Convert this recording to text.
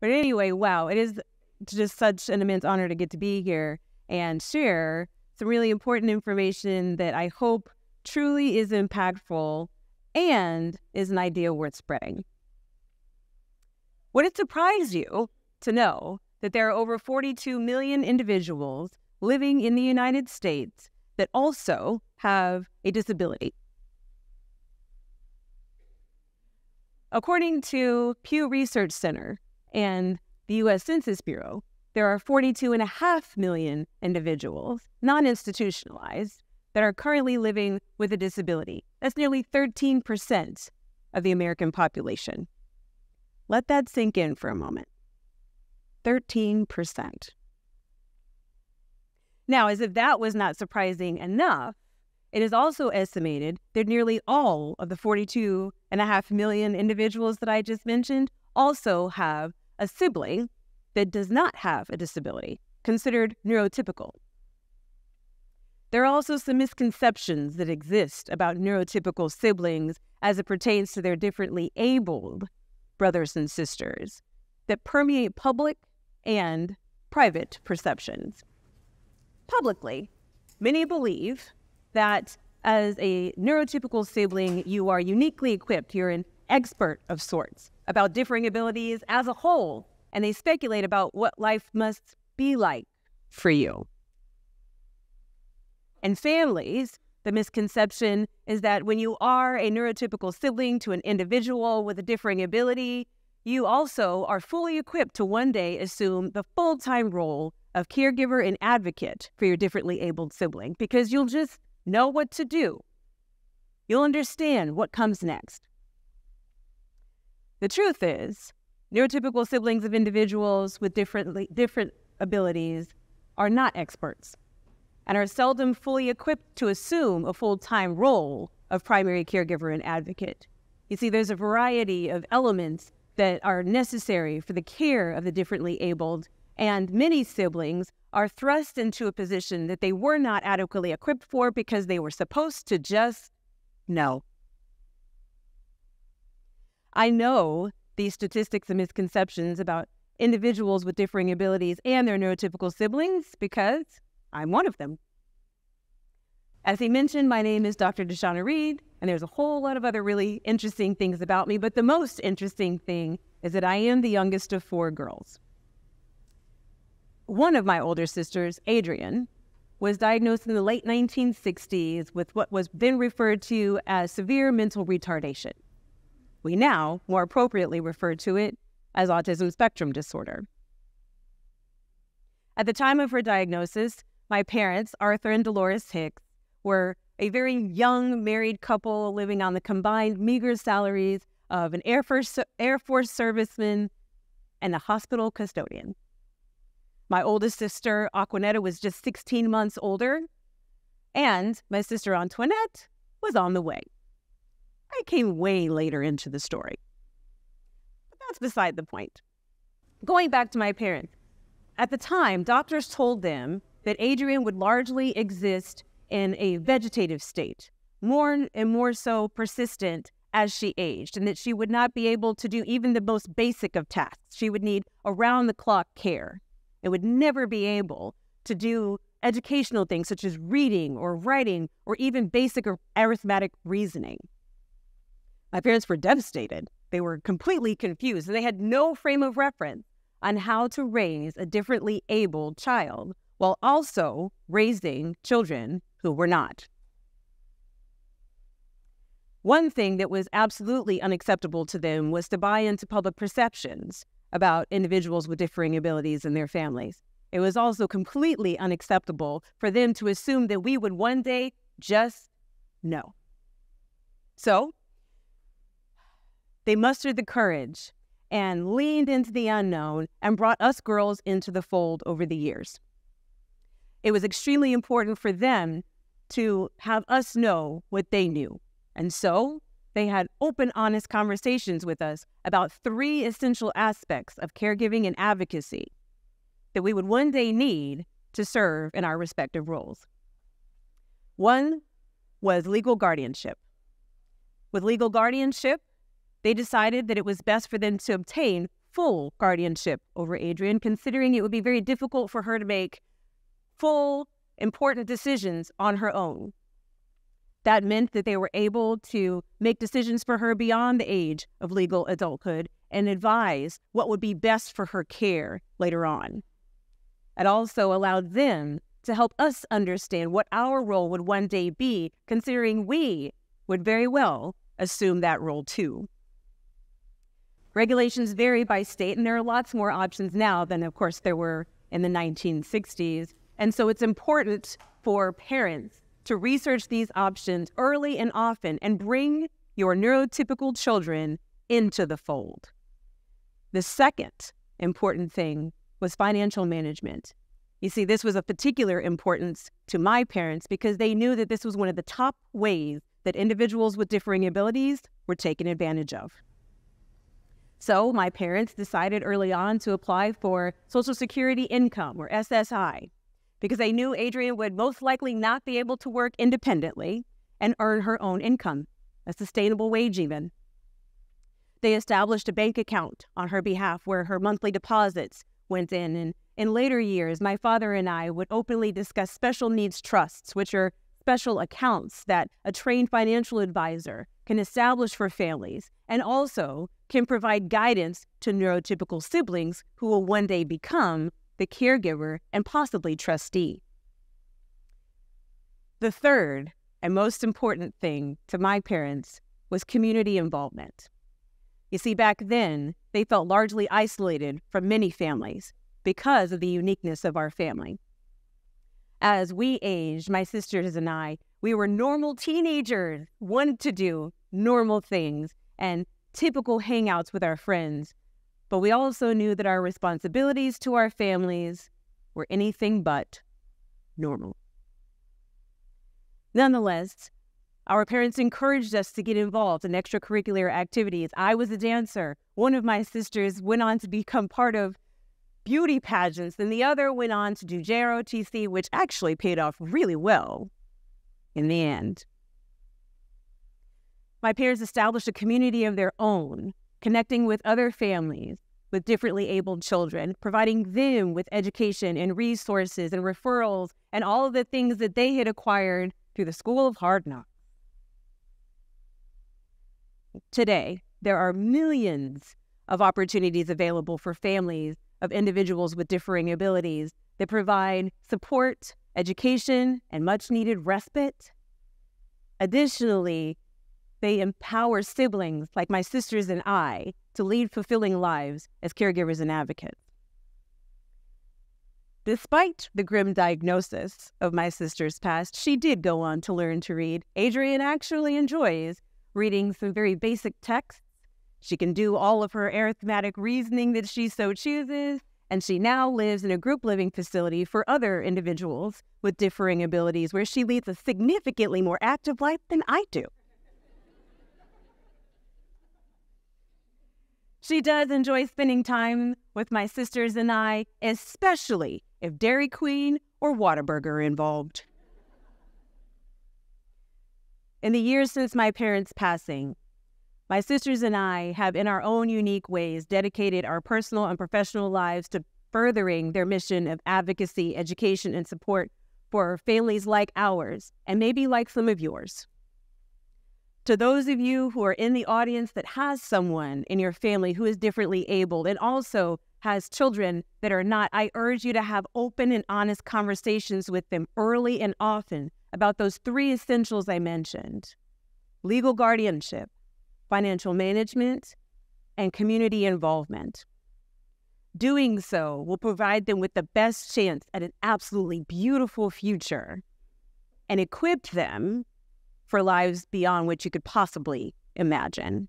But anyway, wow, it is just such an immense honor to get to be here and share some really important information that I hope truly is impactful and is an idea worth spreading. Would it surprise you to know that there are over 42 million individuals living in the United States that also have a disability? According to Pew Research Center and the U.S. Census Bureau, there are 42.5 million individuals, non-institutionalized, that are currently living with a disability. That's nearly 13% of the American population. Let that sink in for a moment. 13%. Now, as if that was not surprising enough, it is also estimated that nearly all of the 42.5 million individuals that I just mentioned also have a sibling that does not have a disability, considered neurotypical. There are also some misconceptions that exist about neurotypical siblings as it pertains to their differently abled brothers and sisters that permeate public and private perceptions. Publicly, many believe that as a neurotypical sibling, you are uniquely equipped, you're an expert of sorts about differing abilities as a whole, and they speculate about what life must be like for you. In families, the misconception is that when you are a neurotypical sibling to an individual with a differing ability, you also are fully equipped to one day assume the full-time role of caregiver and advocate for your differently abled sibling, because you'll just know what to do. You'll understand what comes next. The truth is, neurotypical siblings of individuals with different abilities are not experts and are seldom fully equipped to assume a full-time role of primary caregiver and advocate. You see, there's a variety of elements that are necessary for the care of the differently abled, and many siblings are thrust into a position that they were not adequately equipped for because they were supposed to just know. I know these statistics and misconceptions about individuals with differing abilities and their neurotypical siblings because I'm one of them. As he mentioned, my name is Dr. DeShanna Reed, and there's a whole lot of other really interesting things about me, but the most interesting thing is that I am the youngest of 4 girls. One of my older sisters, Adrienne, was diagnosed in the late 1960s with what was then referred to as severe mental retardation. We now more appropriately refer to it as autism spectrum disorder. At the time of her diagnosis, my parents, Arthur and Dolores Hicks, were a very young married couple living on the combined meager salaries of an Air Force serviceman and a hospital custodian. My oldest sister, Aquanetta, was just 16 months older, and my sister Antoinette was on the way. I came way later into the story, but that's beside the point. Going back to my parents, at the time, doctors told them that Adrienne would largely exist in a vegetative state, more and more so persistent as she aged, and that she would not be able to do even the most basic of tasks. She would need around-the-clock care. It would never be able to do educational things such as reading or writing or even basic arithmetic reasoning. My parents were devastated. They were completely confused, and they had no frame of reference on how to raise a differently abled child while also raising children who were not. One thing that was absolutely unacceptable to them was to buy into public perceptions about individuals with differing abilities in their families. It was also completely unacceptable for them to assume that we would one day just know. So, they mustered the courage and leaned into the unknown and brought us girls into the fold over the years. It was extremely important for them to have us know what they knew. And so they had open, honest conversations with us about 3 essential aspects of caregiving and advocacy that we would one day need to serve in our respective roles. One was legal guardianship. With legal guardianship, they decided that it was best for them to obtain full guardianship over Adrian, considering it would be very difficult for her to make full, important decisions on her own. That meant that they were able to make decisions for her beyond the age of legal adulthood and advise what would be best for her care later on. It also allowed them to help us understand what our role would one day be, considering we would very well assume that role too. Regulations vary by state, and there are lots more options now than, of course, there were in the 1960s. And so it's important for parents to research these options early and often and bring your neurotypical children into the fold. The second important thing was financial management. You see, this was of particular importance to my parents because they knew that this was one of the top ways that individuals with differing abilities were taken advantage of. So my parents decided early on to apply for Social Security income, or SSI, because they knew Adrian would most likely not be able to work independently and earn her own income, a sustainable wage even. They established a bank account on her behalf where her monthly deposits went in, and in later years, my father and I would openly discuss special needs trusts, which are special accounts that a trained financial advisor can establish for families and also can provide guidance to neurotypical siblings who will one day become the caregiver and possibly trustee. The third and most important thing to my parents was community involvement. You see, back then, they felt largely isolated from many families because of the uniqueness of our family. As we aged, my sisters and I, we were normal teenagers, wanted to do normal things and typical hangouts with our friends. But we also knew that our responsibilities to our families were anything but normal. Nonetheless, our parents encouraged us to get involved in extracurricular activities. I was a dancer. One of my sisters went on to become part of beauty pageants, and the other went on to do JROTC, which actually paid off really well in the end. My parents established a community of their own, connecting with other families with differently abled children, providing them with education and resources and referrals and all of the things that they had acquired through the School of Hard Knocks. Today, there are millions of opportunities available for families of individuals with differing abilities that provide support, education, and much-needed respite. Additionally, they empower siblings like my sisters and I to lead fulfilling lives as caregivers and advocates. Despite the grim diagnosis of my sister's past, she did go on to learn to read. Adrian actually enjoys reading some very basic texts. She can do all of her arithmetic reasoning that she so chooses, and she now lives in a group living facility for other individuals with differing abilities where she leads a significantly more active life than I do. She does enjoy spending time with my sisters and I, especially if Dairy Queen or Whataburger are involved. In the years since my parents' passing, my sisters and I have, in our own unique ways, dedicated our personal and professional lives to furthering their mission of advocacy, education, and support for families like ours, and maybe like some of yours. To those of you who are in the audience that has someone in your family who is differently abled and also has children that are not, I urge you to have open and honest conversations with them early and often about those three essentials I mentioned: legal guardianship, financial management, and community involvement. Doing so will provide them with the best chance at an absolutely beautiful future and equip them for lives beyond what you could possibly imagine.